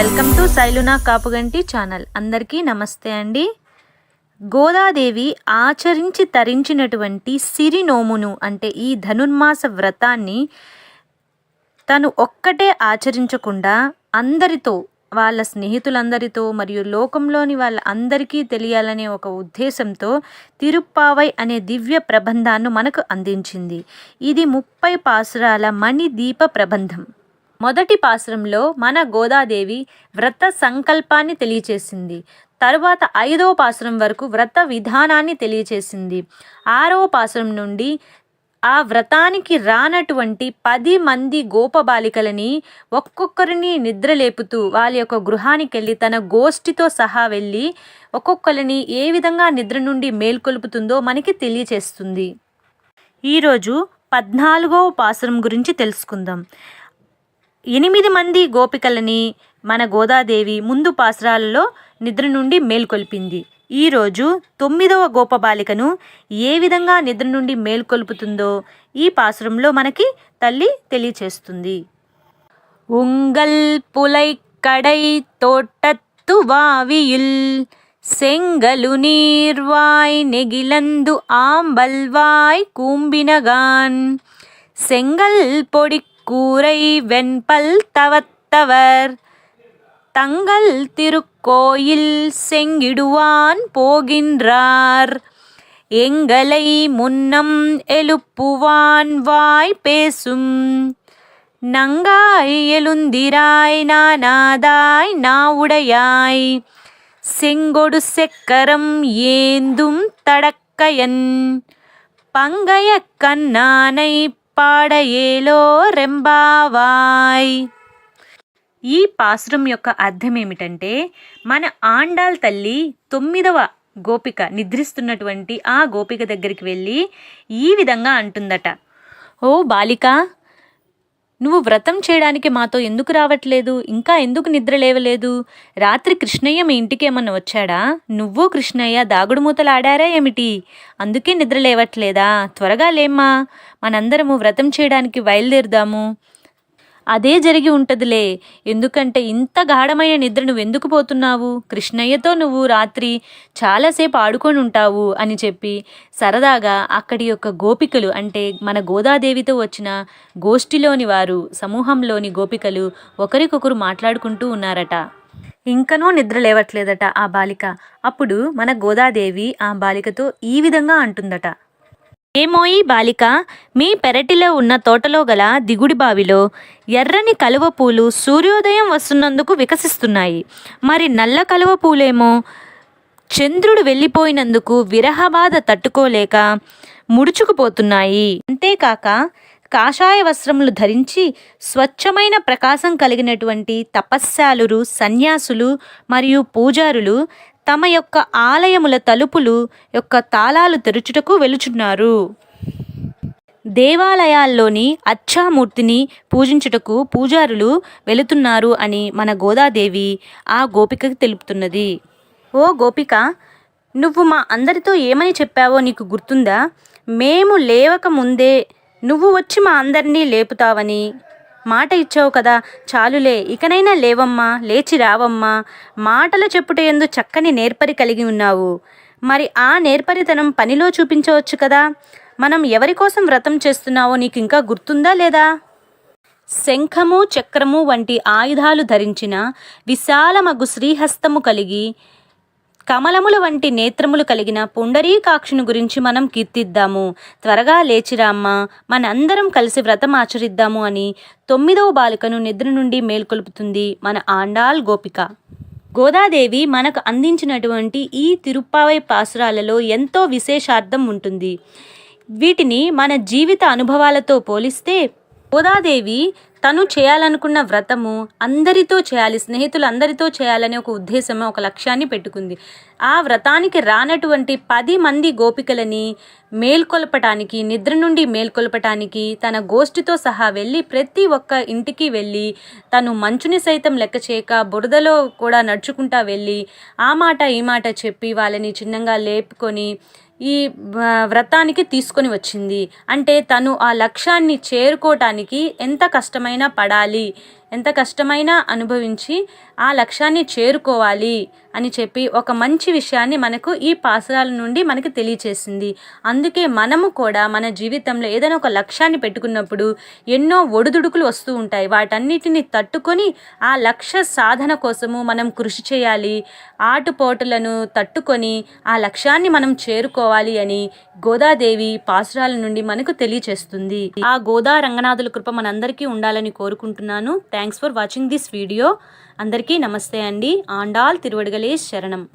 Welcome to Shailuna Kapuganti channel. అందరికీ నమస్తే అండి. గోదాదేవి ఆచరించి తరించినటువంటి సిరి నోమును అంటే ఈ ధనుర్మాస వ్రతాన్ని తను ఒక్కటే ఆచరించకుండా అందరితో, వాళ్ళ స్నేహితులందరితో మరియు లోకంలోని వాళ్ళ అందరికీ తెలియాలనే ఒక ఉద్దేశంతో తిరుప్పావై అనే దివ్య ప్రబంధాన్ని మనకు అందించింది. ఇది 30 పాసురాల మణిదీప ప్రబంధం. మొదటి పాసురంలో మన గోదాదేవి వ్రత సంకల్పాన్ని తెలియచేసింది. తరువాత 5వ పాసురం వరకు వ్రత విధానాన్ని తెలియచేసింది. 6వ పాసురం నుండి ఆ వ్రతానికి రానటువంటి 10 మంది గోపబాలికలని ఒక్కొక్కరిని నిద్రలేపుతూ వాళ్ళ యొక్క గృహానికి వెళ్ళి తన గోష్ఠితో సహా వెళ్ళి ఒక్కొక్కరిని ఏ విధంగా నిద్ర నుండి మేల్కొల్పుతుందో మనకి తెలియచేస్తుంది. ఈరోజు 14వ పాసురం గురించి తెలుసుకుందాం. 8 మంది గోపికలని మన గోదాదేవి ముందు పాసురాలలో నిద్ర నుండి మేల్కొల్పింది. ఈరోజు 9వ గోపబాలికను ఏ విధంగా నిద్ర నుండి మేల్కొల్పుతుందో ఈ పాసురంలో మనకి తల్లి తెలియచేస్తుంది. ఉంగల్ పులై కడై తోటత్తు వావియుల్ செங்கலு நீர்வாய் நெகிழந்து ஆம்பல்வாய் கூம்பினகான் செங்கல் பொடி கூரை வெண்பல் தவத்தவர் தங்கள் திருக்கோயில் செங்கிடுவான் போகின்றார் எங்களை முன்னம் எழுப்புவான் வாய் பேசும் நங்காய் எழுந்திராய் நானாதாய் நாவுடையாய் செங்கொடு செக்கரம் ஏந்தும் தடக்கையன் பங்கைய கண்ணானை పాడయేలో రెంబావాయ్. ఈ పాసురం యొక్క అర్థం ఏమిటంటే, మన ఆండాల్ తల్లి 9వ గోపిక నిద్రిస్తున్నటువంటి ఆ గోపిక దగ్గరికి వెళ్ళి ఈ విధంగా అంటుందట. ఓ బాలిక, నువ్వు వ్రతం చేయడానికి మాతో ఎందుకు రావట్లేదు? ఇంకా ఎందుకు నిద్ర లేవలేదు? రాత్రి కృష్ణయ్య మీ ఇంటికి ఏమన్నా వచ్చాడా? నువ్వు కృష్ణయ్య దాగుడు మూతలు ఆడారా ఏమిటి? అందుకే నిద్ర లేవట్లేదా? త్వరగా లేమ్మా, మనందరము వ్రతం చేయడానికి బయలుదేరుదాము. అదే జరిగి ఉంటుందిలే. ఎందుకంటే ఇంత గాఢమైన నిద్ర నువ్వు ఎందుకు పోతున్నావు? కృష్ణయ్యతో నువ్వు రాత్రి చాలాసేపు ఆడుకొని ఉంటావు అని చెప్పి సరదాగా అక్కడి యొక్క గోపికలు అంటే మన గోదాదేవితో వచ్చిన గోష్ఠిలోని వారు, సమూహంలోని గోపికలు ఒకరికొకరు మాట్లాడుకుంటూ ఉన్నారట. ఇంకనూ నిద్ర లేవట్లేదట ఆ బాలిక. అప్పుడు మన గోదాదేవి ఆ బాలికతో ఈ విధంగా అంటుందట. ఏమోయి బాలిక, మీ పెరటిలో ఉన్న తోటలో గల దిగుడి బావిలో ఎర్రని కలువ పూలు సూర్యోదయం వస్తున్నందుకు వికసిస్తున్నాయి. మరి నల్ల కలువ పూలేమో చంద్రుడు వెళ్ళిపోయినందుకు విరహబాధ తట్టుకోలేక ముడుచుకుపోతున్నాయి. అంతేకాక కాషాయ వస్త్రములు ధరించి స్వచ్ఛమైన ప్రకాశం కలిగినటువంటి తపస్సాలురు, సన్యాసులు మరియు పూజారులు తమ యొక్క ఆలయముల తలుపులు యొక్క తాళాలు తెరుచుటకు వెలుచున్నారు. దేవాలయాల్లోని అచ్చామూర్తిని పూజించుటకు పూజారులు వెళుతున్నారు అని మన గోదాదేవి ఆ గోపికకి తెలుపుతున్నది. ఓ గోపిక, నువ్వు మా అందరితో ఏమని చెప్పావో నీకు గుర్తుందా? మేము లేవక ముందే నువ్వు వచ్చి మా అందరినీ లేపుతావని మాట ఇచ్చావు కదా. చాలులే, ఇకనైనా లేవమ్మా, లేచి రావమ్మా. మాటలు చెప్పుటయందు చక్కని నేర్పరి కలిగి ఉన్నావు. మరి ఆ నేర్పరితనం పనిలో చూపించవచ్చు కదా. మనం ఎవరి కోసం వ్రతం చేస్తున్నావో నీకు ఇంకా గుర్తుందా లేదా? శంఖము, చక్రము వంటి ఆయుధాలు ధరించిన విశాలమగు శ్రీహస్తము కలిగి కమలముల వంటి నేత్రములు కలిగిన పుండరీకాక్షుని గురించి మనం కీర్తిద్దాము. త్వరగా లేచిరామ్మా, మనందరం కలిసి వ్రతం ఆచరిద్దాము అని 9వ బాలికను నిద్ర నుండి మేల్కొల్పుతుంది మన ఆండాల్ గోపిక. గోదాదేవి మనకు అందించినటువంటి ఈ తిరుప్పావై పాసురాలలో ఎంతో విశేషార్థం ఉంటుంది. వీటిని మన జీవిత అనుభవాలతో పోలిస్తే గోదాదేవి తను చేయాలనుకున్న వ్రతము అందరితో చేయాలి, స్నేహితులు అందరితో చేయాలనే ఒక ఉద్దేశము, ఒక లక్ష్యాన్ని పెట్టుకుంది. ఆ వ్రతానికి రానటువంటి 10 మంది గోపికలని మేల్కొల్పటానికి, నిద్ర నుండి మేల్కొల్పటానికి తన గోష్ఠితో సహా వెళ్ళి ప్రతి ఒక్క ఇంటికి వెళ్ళి తను మంచుని సైతం లెక్క చేయక బురదలో కూడా నడుచుకుంటా వెళ్ళి ఆ మాట ఈ మాట చెప్పి వాళ్ళని చిన్నగా లేపుకొని ఈ వ్రతానికి తీసుకొని వచ్చింది. అంటే తను ఆ లక్ష్యాన్ని చేరుకోవటానికి ఎంత కష్టమైనా పడాలి, ఎంత కష్టమైనా అనుభవించి ఆ లక్ష్యాన్ని చేరుకోవాలి అని చెప్పి ఒక మంచి విషయాన్ని మనకు ఈ పాసురాల నుండి మనకి తెలియచేసింది. అందుకే మనము కూడా మన జీవితంలో ఏదైనా ఒక లక్ష్యాన్ని పెట్టుకున్నప్పుడు ఎన్నో ఒడిదుడుకులు వస్తూ ఉంటాయి. వాటన్నిటిని తట్టుకొని ఆ లక్ష్య సాధన కోసము మనం కృషి చేయాలి. ఆటుపోటులను తట్టుకొని ఆ లక్ష్యాన్ని మనం చేరుకోవాలి అని గోదాదేవి పాసురాల నుండి మనకు తెలియచేస్తుంది. ఆ గోదా రంగనాథుల కృప మనందరికీ ఉండాలని కోరుకుంటున్నాను. Thanks for watching this video. అందరికీ నమస్తే అండి. ఆండాల్ తిరువడిగలే శరణం.